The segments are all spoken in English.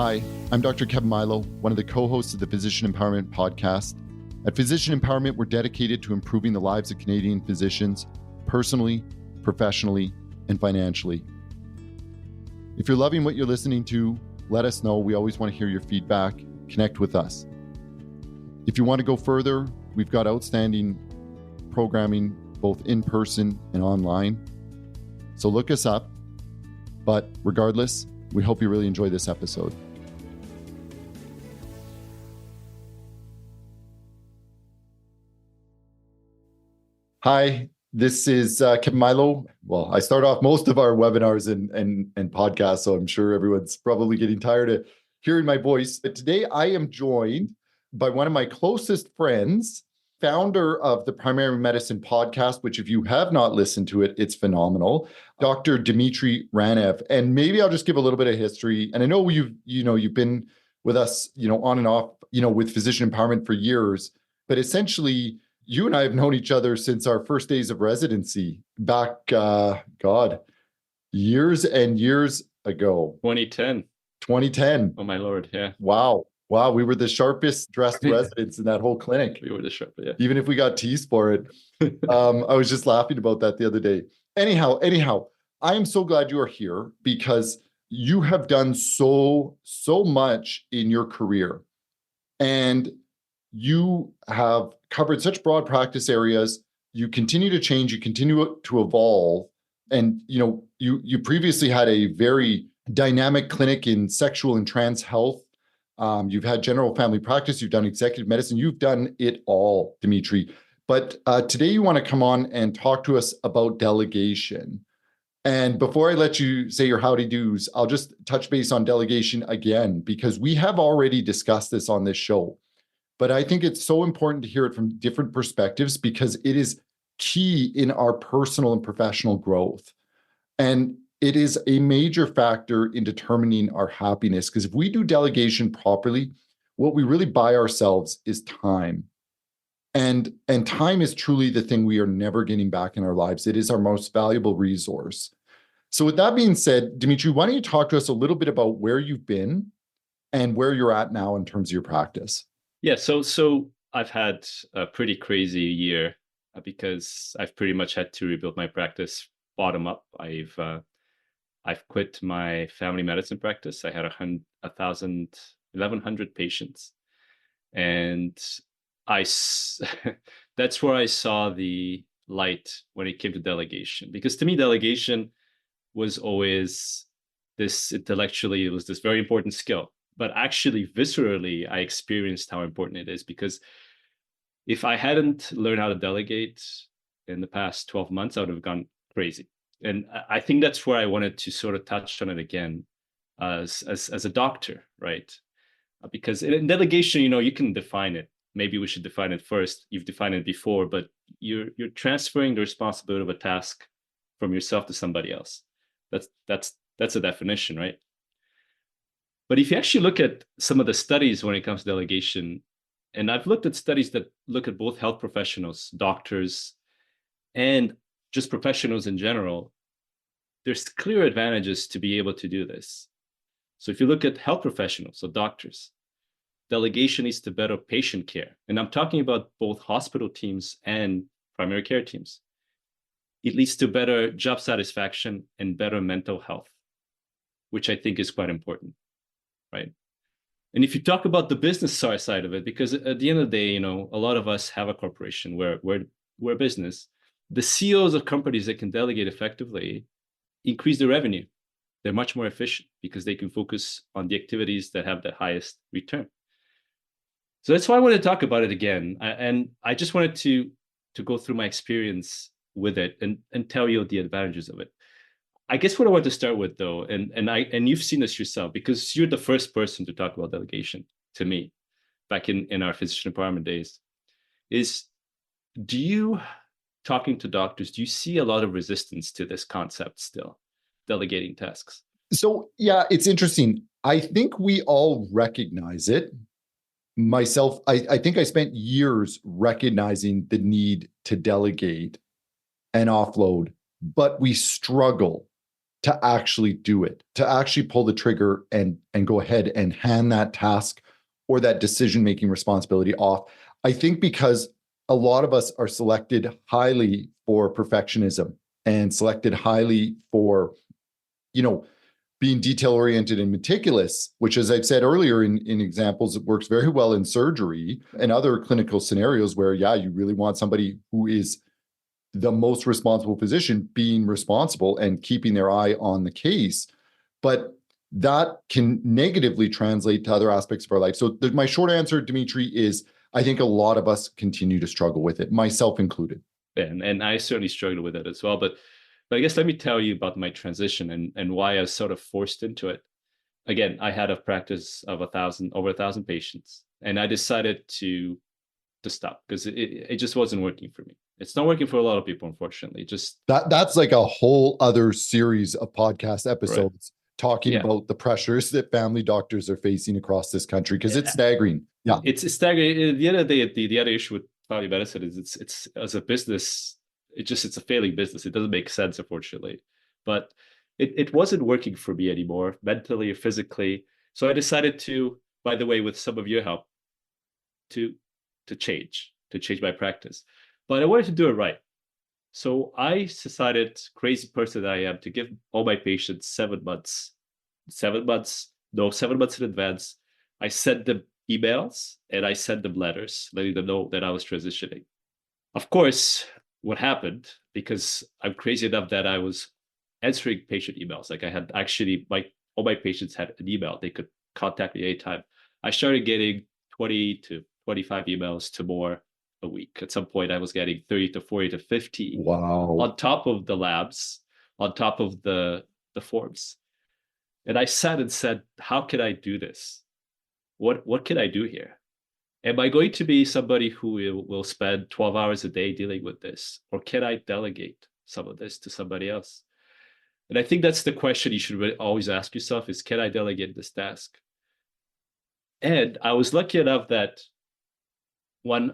Hi, I'm Dr. Kevin Mailo, one of the co-hosts of the Physician Empowerment Podcast. At Physician Empowerment, we're dedicated to improving the lives of Canadian physicians personally, professionally, and financially. If you're loving what you're listening to, let us know. We always want to hear your feedback. Connect with us. If you want to go further, we've got outstanding programming both in person and online. So look us up. But regardless, we hope you really enjoy this episode. Hi, this is Kevin Mailo. Well, I start off most of our webinars and podcasts, so I'm sure everyone's probably getting tired of hearing my voice. But today I am joined by one of my closest friends, founder of the Primary Medicine Podcast, which if you have not listened to it, it's phenomenal, Dr. Dimitre Ranev. And maybe I'll just give a little bit of history. And I know you've been with us, on and off, with Physician Empowerment for years, but essentially you and I have known each other since our first days of residency back, years and years ago. 2010. Oh my Lord, yeah. Wow, we were the sharpest dressed residents in that whole clinic. We were the sharpest, yeah. Even if we got teased for it. I was just laughing about that the other day. Anyhow, I am so glad you are here because you have done so much in your career. And you have covered such broad practice areas. You continue to change, you continue to evolve. And, you previously had a very dynamic clinic in sexual and trans health. You've had general family practice, you've done executive medicine, you've done it all, Dimitre. But today you want to come on and talk to us about delegation. And before I let you say your howdy do's, I'll just touch base on delegation again, because we have already discussed this on this show. But I think it's so important to hear it from different perspectives because it is key in our personal and professional growth. And it is a major factor in determining our happiness, because if we do delegation properly, what we really buy ourselves is time. And time is truly the thing we are never getting back in our lives. It is our most valuable resource. So with that being said, Dimitre, why don't you talk to us a little bit about where you've been and where you're at now in terms of your practice? Yeah, so I've had a pretty crazy year because I've pretty much had to rebuild my practice bottom up. I've quit my family medicine practice. I had 1,100 patients, and that's where I saw the light when it came to delegation. Because to me, delegation was always this intellectually, it was this very important skill. But actually, viscerally, I experienced how important it is, because if I hadn't learned how to delegate in the past 12 months, I would have gone crazy. And I think that's where I wanted to sort of touch on it again as a doctor, right? Because in delegation, you can define it. Maybe we should define it first. You've defined it before, but you're transferring the responsibility of a task from yourself to somebody else. That's a definition, right? But if you actually look at some of the studies when it comes to delegation, and I've looked at studies that look at both health professionals, doctors, and just professionals in general, there's clear advantages to be able to do this. So if you look at health professionals, so doctors, delegation leads to better patient care. And I'm talking about both hospital teams and primary care teams. It leads to better job satisfaction and better mental health, which I think is quite important. Right. And if you talk about the business side of it, because at the end of the day, a lot of us have a corporation, we're a business. The CEOs of companies that can delegate effectively increase their revenue. They're much more efficient because they can focus on the activities that have the highest return. So that's why I wanted to talk about it again. And I just wanted to go through my experience with it and tell you the advantages of it. I guess what I want to start with, though, and you've seen this yourself, because you're the first person to talk about delegation to me back in our physician empowerment days, is talking to doctors, do you see a lot of resistance to this concept still, delegating tasks? So, yeah, it's interesting. I think we all recognize it. Myself, I think I spent years recognizing the need to delegate and offload, but we struggle to actually do it, to actually pull the trigger and go ahead and hand that task or that decision-making responsibility off. I think because a lot of us are selected highly for perfectionism and selected highly for, being detail-oriented and meticulous, which, as I've said earlier in examples, it works very well in surgery and other clinical scenarios where, you really want somebody who is the most responsible physician being responsible and keeping their eye on the case. But that can negatively translate to other aspects of our life. So my short answer, Dimitri, is I think a lot of us continue to struggle with it, myself included. And I certainly struggled with it as well. But I guess let me tell you about my transition and why I was sort of forced into it. Again, I had a practice of over 1,000 patients, and I decided to stop because it just wasn't working for me. It's not working for a lot of people, unfortunately. That's like a whole other series of podcast episodes talking about the pressures that family doctors are facing across this country, because it's staggering. Yeah, it's staggering. The other day, the other issue with family medicine is it's as a business, it's a failing business. It doesn't make sense, unfortunately. But it wasn't working for me anymore, mentally or physically. So I decided to, by the way, with some of your help, to change my practice. But I wanted to do it right. So I decided, crazy person that I am, to give all my patients 7 months. 7 months in advance. I sent them emails and I sent them letters letting them know that I was transitioning. Of course, what happened, because I'm crazy enough that I was answering patient emails. Like I had actually, all my patients had an email. They could contact me anytime. I started getting 20 to 25 emails to more a week. At some point, I was getting 30 to 40 to 50. Wow. On top of the labs, on top of the forms. And I sat and said, how can I do this? What can I do here? Am I going to be somebody who will spend 12 hours a day dealing with this? Or can I delegate some of this to somebody else? And I think that's the question you should really always ask yourself is, can I delegate this task? And I was lucky enough that we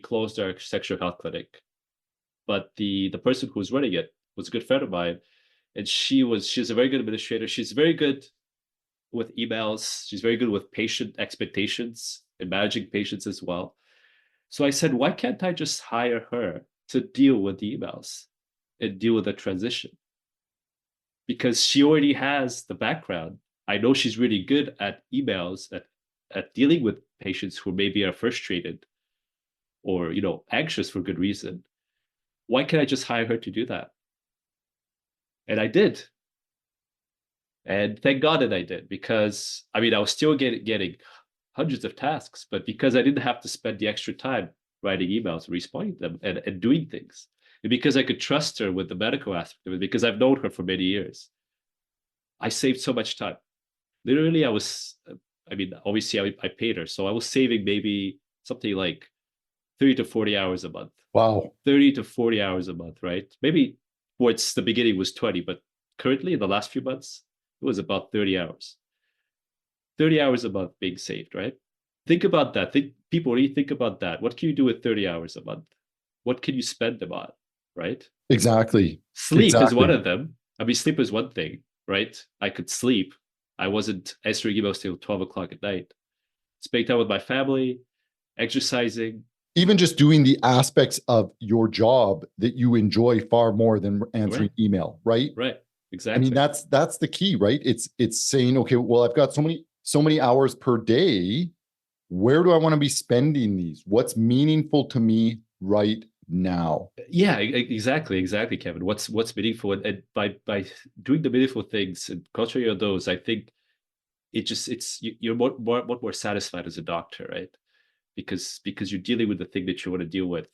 closed our sexual health clinic, but the person who was running it was a good friend of mine, and she's a very good administrator. She's very good with emails. She's very good with patient expectations and managing patients as well. So I said, why can't I just hire her to deal with the emails and deal with the transition? Because she already has the background. I know she's really good at emails, at dealing with patients who maybe are frustrated or anxious for good reason. Why can't I just hire her to do that? And I did. And thank God that I did, because I was still getting hundreds of tasks, but because I didn't have to spend the extra time writing emails, responding to them, and doing things, and because I could trust her with the medical aspect of it, because I've known her for many years, I saved so much time. Literally, obviously I paid her, so I was saving maybe something like 30 to 40 hours a month. Wow. 30 to 40 hours a month, right? Maybe towards the beginning was 20, but currently in the last few months, it was about 30 hours. 30 hours a month being saved, right? Think about that. People really think about that. What can you do with 30 hours a month? What can you spend them on, right? Exactly. Sleep is one of them. Sleep is one thing, right? I could sleep. I wasn't answering emails till 12 o'clock at night. Spending time with my family, exercising. Even just doing the aspects of your job that you enjoy far more than answering email, right? Right. Exactly. That's the key, right? It's saying, okay, well, I've got so many hours per day. Where do I want to be spending these? What's meaningful to me right now? Yeah, exactly, Kevin. What's meaningful, and by doing the meaningful things and cultivating on those, I think you're more satisfied as a doctor, right? Because you're dealing with the thing that you want to deal with,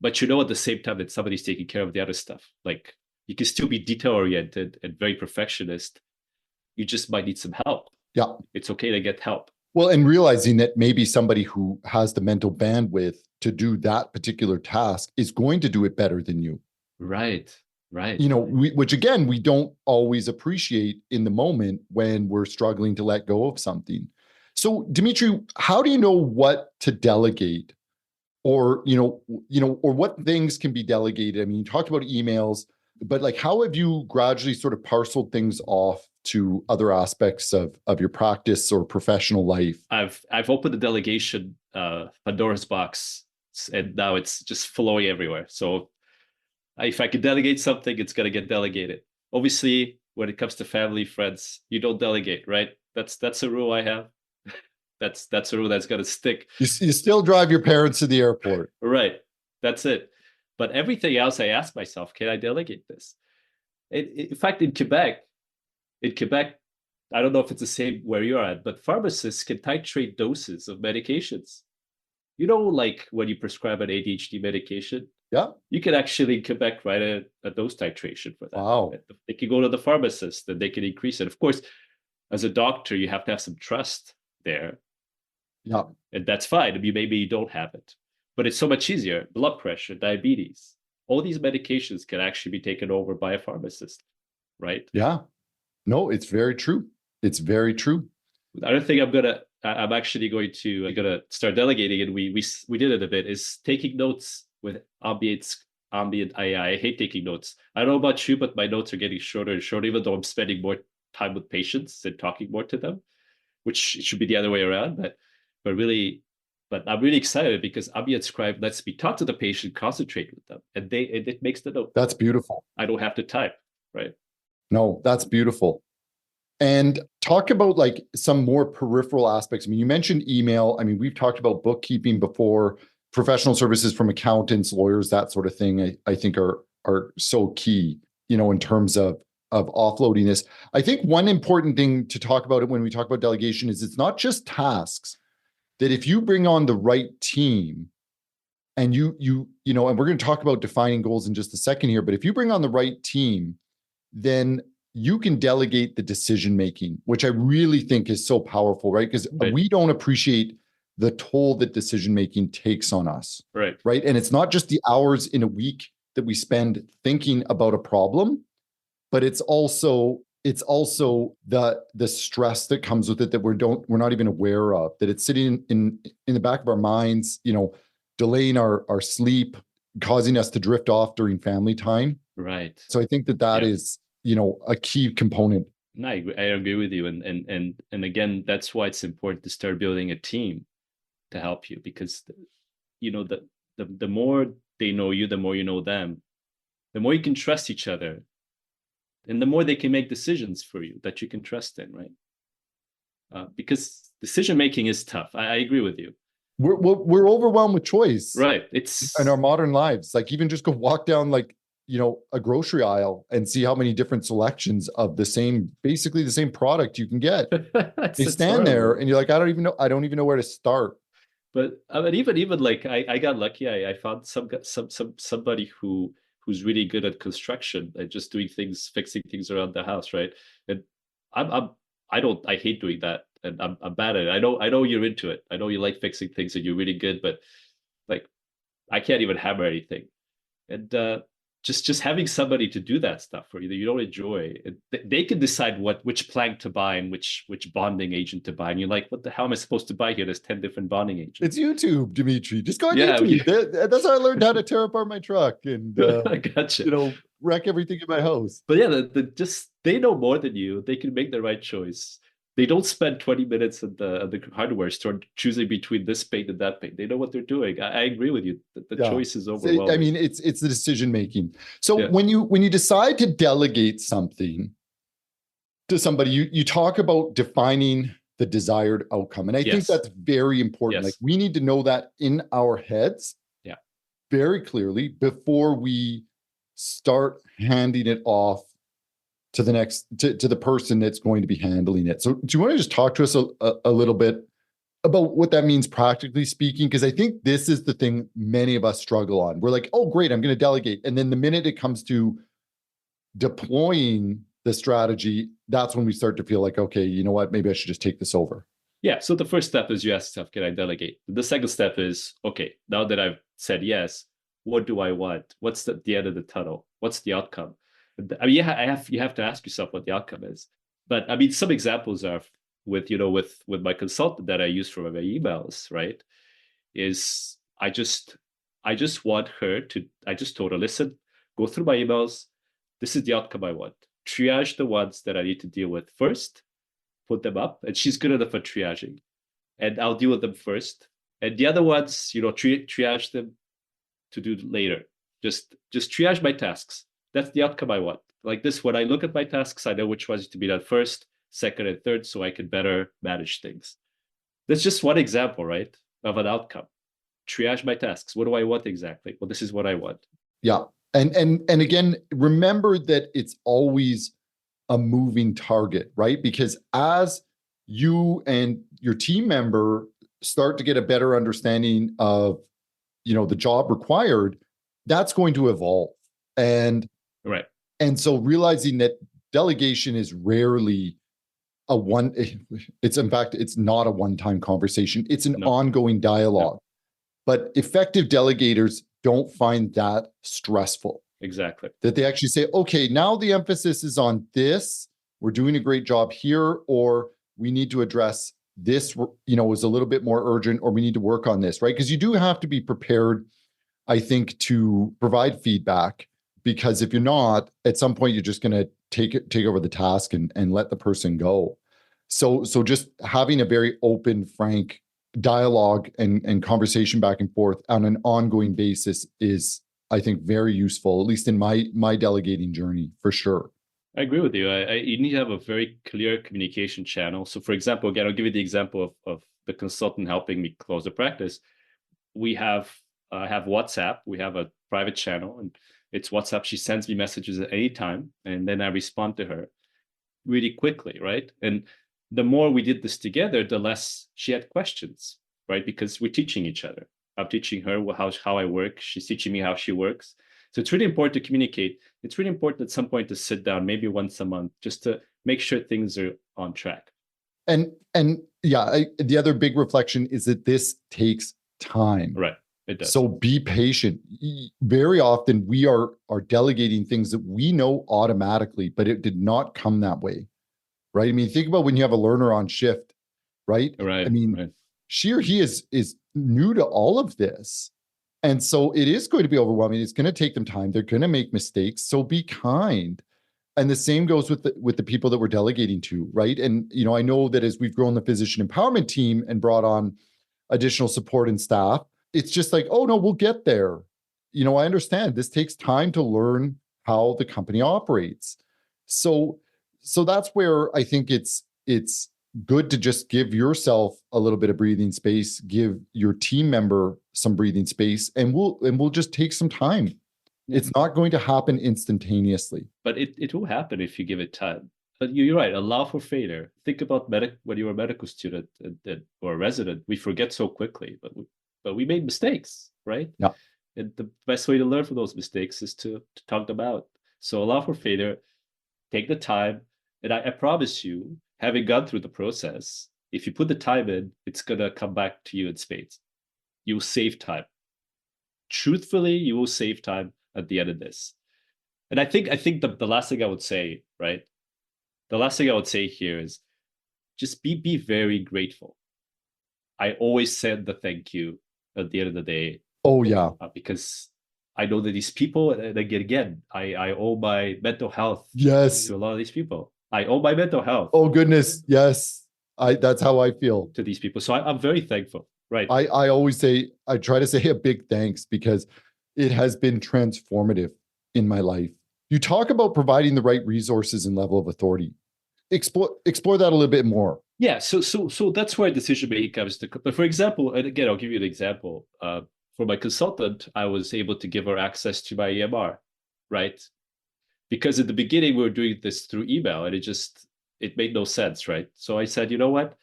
but at the same time that somebody's taking care of the other stuff. Like, you can still be detail oriented and very perfectionist. You just might need some help. Yeah, it's okay to get help. Well, and realizing that maybe somebody who has the mental bandwidth to do that particular task is going to do it better than you. Right. Which again, we don't always appreciate in the moment when we're struggling to let go of something. So, Dimitri, how do you know what to delegate, or or what things can be delegated? You talked about emails. But like, how have you gradually sort of parceled things off to other aspects of your practice or professional life? I've opened the delegation Pandora's box, and now it's just flowing everywhere. So if I could delegate something, it's gonna get delegated. Obviously, when it comes to family, friends, you don't delegate, right? That's a rule I have. That's a rule that's gonna stick. You still drive your parents to the airport. Right. That's it. But everything else, I ask myself, can I delegate this? In fact, in Quebec, I don't know if it's the same where you're at, but pharmacists can titrate doses of medications. You know, like when you prescribe an ADHD medication, Yeah. you can actually in Quebec write a dose titration for that. Wow. They can go to the pharmacist and they can increase it. Of course, as a doctor, you have to have some trust there. Yeah. And that's fine. I mean, maybe you don't have it, but it's so much easier. Blood pressure, diabetes, all these medications can actually be taken over by a pharmacist, right? Yeah. No, it's very true. It's very true. The other thing I'm actually going to start delegating, and we did it a bit, is taking notes with ambient AI. I hate taking notes. I don't know about you, but my notes are getting shorter and shorter, even though I'm spending more time with patients and talking more to them, which should be the other way around. But I'm really excited because ambient scribe lets me talk to the patient, concentrate with them, and it makes the note. That's beautiful. I don't have to type, right? No, that's beautiful. And talk about like some more peripheral aspects. I mean, you mentioned email. I mean, we've talked about bookkeeping before, professional services from accountants, lawyers, that sort of thing. I think are so key, in terms of offloading this. I think one important thing to talk about it when we talk about delegation is it's not just tasks. That if you bring on the right team, and and we're going to talk about defining goals in just a second here, but if you bring on the right team, then you can delegate the decision making, which I really think is so powerful, right? Because we don't appreciate the toll that decision making takes on us, right? And it's not just the hours in a week that we spend thinking about a problem, but it's also the stress that comes with it that we're not even aware of, that it's sitting in the back of our minds, delaying our sleep, causing us to drift off during family time. Right. So I think that is a key component. No, I agree with you, and again, that's why it's important to start building a team to help you, because the more they know you, the more you know them, the more you can trust each other, and the more they can make decisions for you that you can trust in, right? Because decision making is tough. I agree with you. We're overwhelmed with choice, right? It's in our modern lives. Like even just go walk down a grocery aisle and see how many different selections of basically the same product you can get. They stand there and you're like, I don't even know where to start. But even like I got lucky. I found somebody who's really good at construction and just doing things, fixing things around the house, right? And I hate doing that, and I'm bad at it. I know you're into it. I know you like fixing things and you're really good, but like I can't even hammer anything. And just having somebody to do that stuff for you that you don't enjoy, they can decide which plank to buy and which bonding agent to buy, and you're like, what the hell am I supposed to buy here? There's 10 different bonding agents. It's YouTube, Dimitri. Just go on YouTube. That's how I learned how to tear apart my truck and I gotcha. Wreck everything in my house. But yeah, they know more than you. They can make the right choice. They don't spend 20 minutes at the hardware store choosing between this paint and that paint. They know what they're doing. I agree with you. The choice is overwhelming. I mean, it's the decision making. So when you decide to delegate something to somebody, you talk about defining the desired outcome. And I think that's very important. Like we need to know that in our heads very clearly before we start handing it off to the person that's going to be handling it. So do you want to just talk to us a little bit about what that means practically speaking? Because I think this is the thing many of us struggle on. We're like, oh, great, I'm going to delegate. And then the minute it comes to deploying the strategy, that's when we start to feel like, okay, you know what, maybe I should just take this over. Yeah. So the first step is you ask yourself, can I delegate? The second step is, okay, now that I've said yes, what do I want? What's the end of the tunnel? What's the outcome? I mean, you have to ask yourself what the outcome is. But I mean, some examples are with my consultant that I use for my emails, right? Is I just told her, listen, go through my emails, This is the outcome I want. Triage the ones that I need to deal with first, put them up, and she's good enough at triaging. And I'll deal with them first. And the other ones, triage them to do later. Just triage my tasks. That's the outcome I want. Like this, when I look at my tasks, I know which ones to be done first, second, and third, so I can better manage things. That's just one example, right, of an outcome. Triage my tasks. What do I want exactly? Well, this is what I want. Yeah. And again, remember that it's always a moving target, right? Because as you and your team member start to get a better understanding of, the job required, that's going to evolve. And right. And so realizing that delegation is rarely it's not a one-time conversation. It's an ongoing dialogue. But effective delegators don't find that stressful. Exactly. That they actually say, okay, now the emphasis is on this. We're doing a great job here, or we need to address this, is a little bit more urgent, or we need to work on this, right? Because you do have to be prepared, I think, to provide feedback, because if you're not, at some point, you're just going to take over the task and let the person go. So just having a very open, frank dialogue and conversation back and forth on an ongoing basis is, I think, very useful, at least in my delegating journey, for sure. I agree with you. You need to have a very clear communication channel. So, for example, again, I'll give you the example of the consultant helping me close the practice. We have WhatsApp. We have a private channel, and it's WhatsApp. She sends me messages at any time, and then I respond to her really quickly, right? And the more we did this together, the less she had questions, right? Because we're teaching each other. I'm teaching her how I work. She's teaching me how she works. So it's really important to communicate. It's really important at some point to sit down, maybe once a month, just to make sure things are on track. And yeah, the other big reflection is that this takes time. Right. It does. So be patient. Very often we are delegating things that we know automatically, but it did not come that way, right? I mean, think about when you have a learner on shift, right? Right. I mean, she or he is new to all of this. And so it is going to be overwhelming. It's going to take them time. They're going to make mistakes. So be kind. And the same goes with the people that we're delegating to, right? And, I know that as we've grown the physician empowerment team and brought on additional support and staff, it's just like, oh no, we'll get there. I understand this takes time to learn how the company operates. So that's where I think it's good to just give yourself a little bit of breathing space, give your team member some breathing space, and we'll just take some time. Yeah. It's not going to happen instantaneously. But it will happen if you give it time. But you're right, allow for failure. Think about when you were a medical student or a resident, we forget so quickly, but we made mistakes, right? Yeah. And the best way to learn from those mistakes is to talk them out. So allow for failure, take the time, and I promise you, having gone through the process, if you put the time in, it's going to come back to you in spades. You'll save time. Truthfully, you will save time at the end of this. And I think the last thing I would say, right? The last thing I would say here is just be very grateful. I always said the thank you at the end of the day. Oh, yeah. Because I know that these people, and again, I owe my mental health to a lot of these people. I owe my mental health. Oh, goodness. Yes. That's how I feel. To these people. So I'm very thankful. Right. I try to say a big thanks because it has been transformative in my life. You talk about providing the right resources and level of authority. Explore that a little bit more. Yeah. So that's where decision making comes to. But for example, and again, I'll give you an example. For my consultant, I was able to give her access to my EMR, right? Because at the beginning, we were doing this through email and it made no sense, right? So I said, you know what?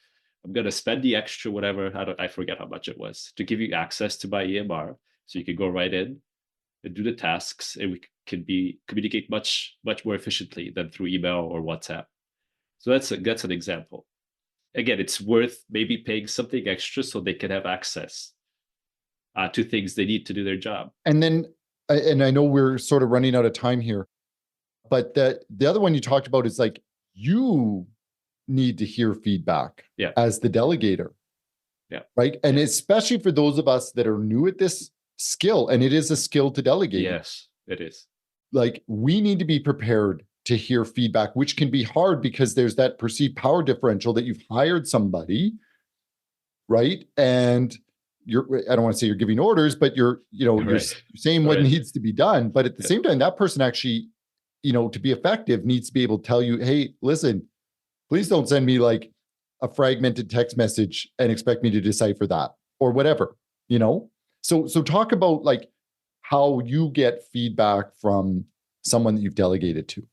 I'm going to spend the extra whatever, I forget how much it was, to give you access to my EMR so you can go right in and do the tasks, and we can communicate much, much more efficiently than through email or WhatsApp. So that's an example. Again, it's worth maybe paying something extra so they can have access to things they need to do their job. And then, and I know we're sort of running out of time here, but the other one you talked about is like, you need to hear feedback as the delegator. Yeah. Right. And especially for those of us that are new at this skill, and it is a skill to delegate. Yes, it is. like we need to be prepared to hear feedback, which can be hard because there's that perceived power differential that you've hired somebody, right? And I don't want to say you're giving orders, but you're Right. saying what Right. needs to be done. But at the Yeah. same time, that person actually, to be effective, needs to be able to tell you, hey, listen, please don't send me like a fragmented text message and expect me to decipher that or whatever, So talk about like how you get feedback from someone that you've delegated to.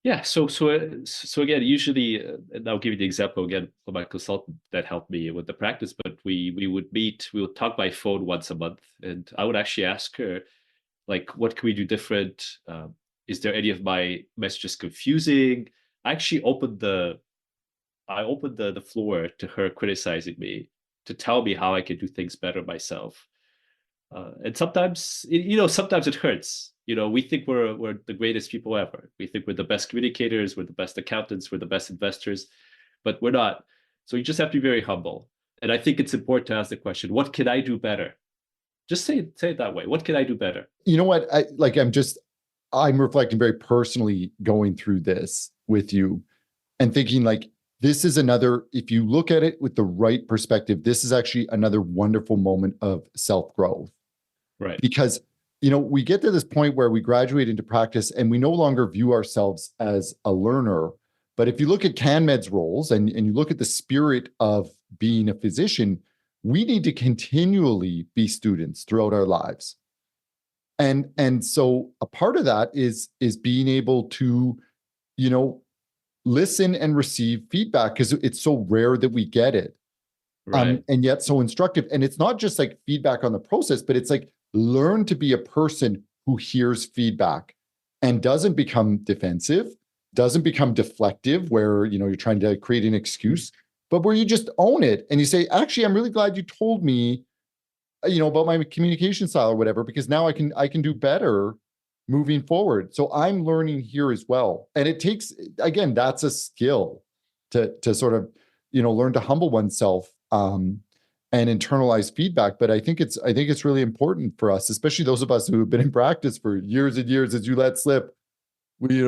Yeah. So again, usually, and I'll give you the example again for my consultant that helped me with the practice. But we would talk by phone once a month, and I would actually ask her, like, what can we do different? Is there any of my messages confusing? I actually opened the floor to her criticizing me, to tell me how I could do things better myself. And sometimes, sometimes it hurts. We think we're the greatest people ever. We think we're the best communicators, we're the best accountants, we're the best investors, but we're not. So you just have to be very humble. And I think it's important to ask the question, what can I do better? Just say it that way. What can I do better? You know what? I'm reflecting very personally going through this with you and thinking like, this is another, if you look at it with the right perspective, this is actually another wonderful moment of self-growth. Right. Because, we get to this point where we graduate into practice and we no longer view ourselves as a learner. But if you look at CanMed's roles and you look at the spirit of being a physician, we need to continually be students throughout our lives. And so a part of that is being able to, listen and receive feedback because it's so rare that we get it. Right. And yet so instructive. And it's not just like feedback on the process, but it's like learn to be a person who hears feedback and doesn't become defensive, doesn't become deflective, where you're trying to create an excuse, but where you just own it and you say, actually, I'm really glad you told me, about my communication style or whatever, because now I can do better moving forward. So I'm learning here as well. And it takes, again, that's a skill to sort of, learn to humble oneself and internalize feedback. But I think it's really important for us, especially those of us who have been in practice for years and years, as you let slip. We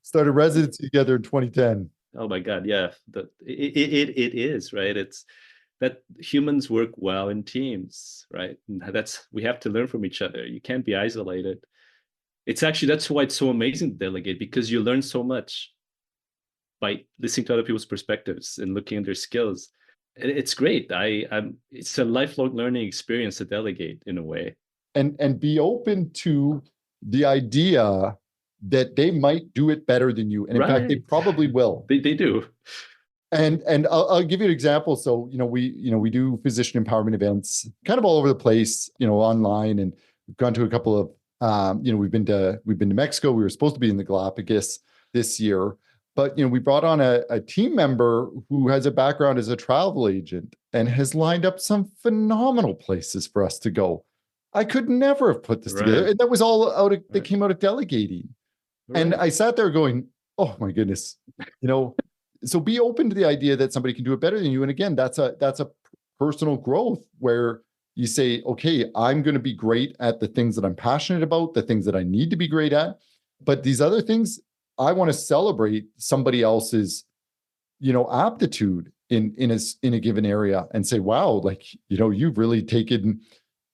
started residency together in 2010. Oh my God. Yeah. It is, right. It's that humans work well in teams, right? And we have to learn from each other. You can't be isolated. That's why it's so amazing to delegate, because you learn so much by listening to other people's perspectives and looking at their skills. It's great. It's a lifelong learning experience to delegate in a way. And be open to the idea that they might do it better than you. And in fact, they probably will. They do. And I'll give you an example. So, we do physician empowerment events kind of all over the place, online, and we've gone to a couple of, we've been to Mexico. We were supposed to be in the Galapagos this year, but, we brought on a team member who has a background as a travel agent and has lined up some phenomenal places for us to go. I could never have put this together. And that was all that came out of delegating. Right. And I sat there going, oh my goodness, so be open to the idea that somebody can do it better than you. And again, that's a personal growth where you say, okay, I'm going to be great at the things that I'm passionate about, the things that I need to be great at. But these other things, I want to celebrate somebody else's, aptitude in a given area and say, wow, like, you've really taken,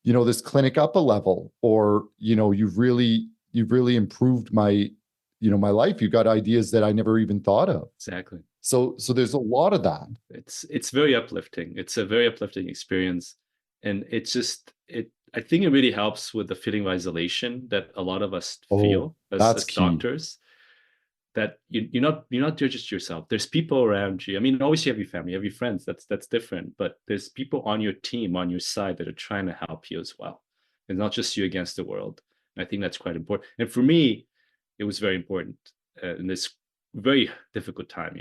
this clinic up a level, or, you've really improved my, my life. You've got ideas that I never even thought of. Exactly. So there's a lot of that. It's very uplifting. It's a very uplifting experience. And I think it really helps with the feeling of isolation that a lot of us feel as doctors, that you're not just yourself. There's people around you. I mean, always you have your family, you have your friends. That's different. But there's people on your team, on your side, that are trying to help you as well. And not just you against the world. And I think that's quite important. And for me, it was very important in this very difficult time,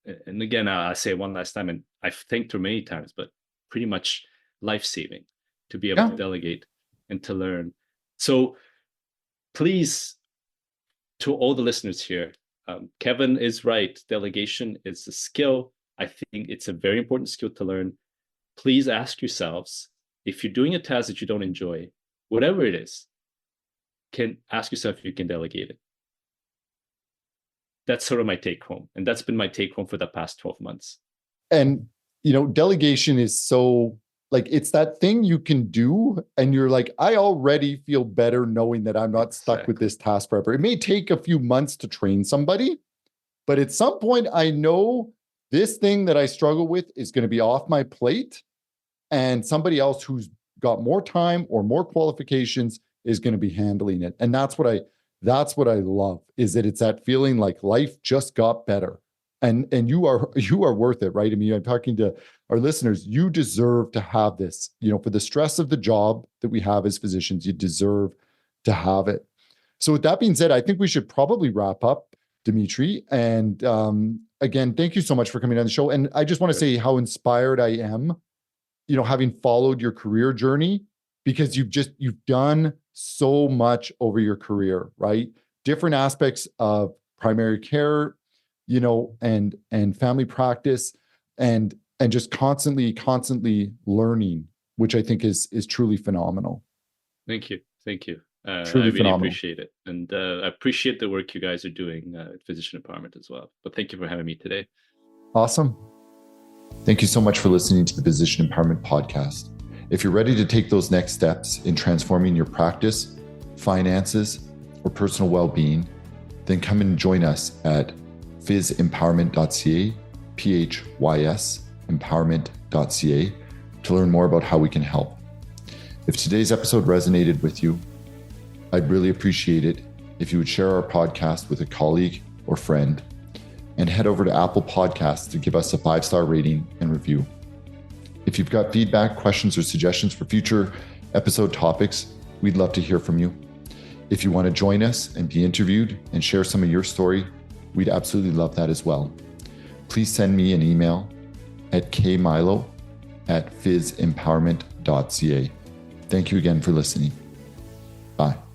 and again, I say it one last time, and I've thanked her many times, but pretty much life-saving to be able to delegate and to learn. So please, to all the listeners here, Kevin is right. Delegation is a skill. I think it's a very important skill to learn. Please ask yourselves, if you're doing a task that you don't enjoy, whatever it is, can ask yourself if you can delegate it. That's sort of my take home. And that's been my take home for the past 12 months. And, delegation is so like, it's that thing you can do. And you're like, I already feel better knowing that I'm not stuck with this task forever. It may take a few months to train somebody, but at some point I know this thing that I struggle with is going to be off my plate, and somebody else who's got more time or more qualifications is going to be handling it. And that's what I love, is that it's that feeling like life just got better. And you are worth it, right? I mean, I'm talking to our listeners. You deserve to have this, for the stress of the job that we have as physicians, you deserve to have it. So with that being said, I think we should probably wrap up, Dimitre. And again, thank you so much for coming on the show. And I just want to say how inspired I am, having followed your career journey, because you've done so much over your career, right? Different aspects of primary care, and family practice, and just constantly learning, which I think is truly phenomenal. Thank you. I Truly really phenomenal. Appreciate it. And I appreciate the work you guys are doing at Physician Empowerment as well. But thank you for having me today. Awesome. Thank you so much for listening to the Physician Empowerment Podcast. If you're ready to take those next steps in transforming your practice, finances, or personal well-being, then come and join us at phys-empowerment.ca, PHYS empowerment.ca, to learn more about how we can help. If today's episode resonated with you, I'd really appreciate it if you would share our podcast with a colleague or friend, and head over to Apple Podcasts to give us a 5-star rating and review. If you've got feedback, questions, or suggestions for future episode topics, we'd love to hear from you. If you want to join us and be interviewed and share some of your story, we'd absolutely love that as well. Please send me an email at kmilo@phys-empowerment.ca. Thank you again for listening. Bye.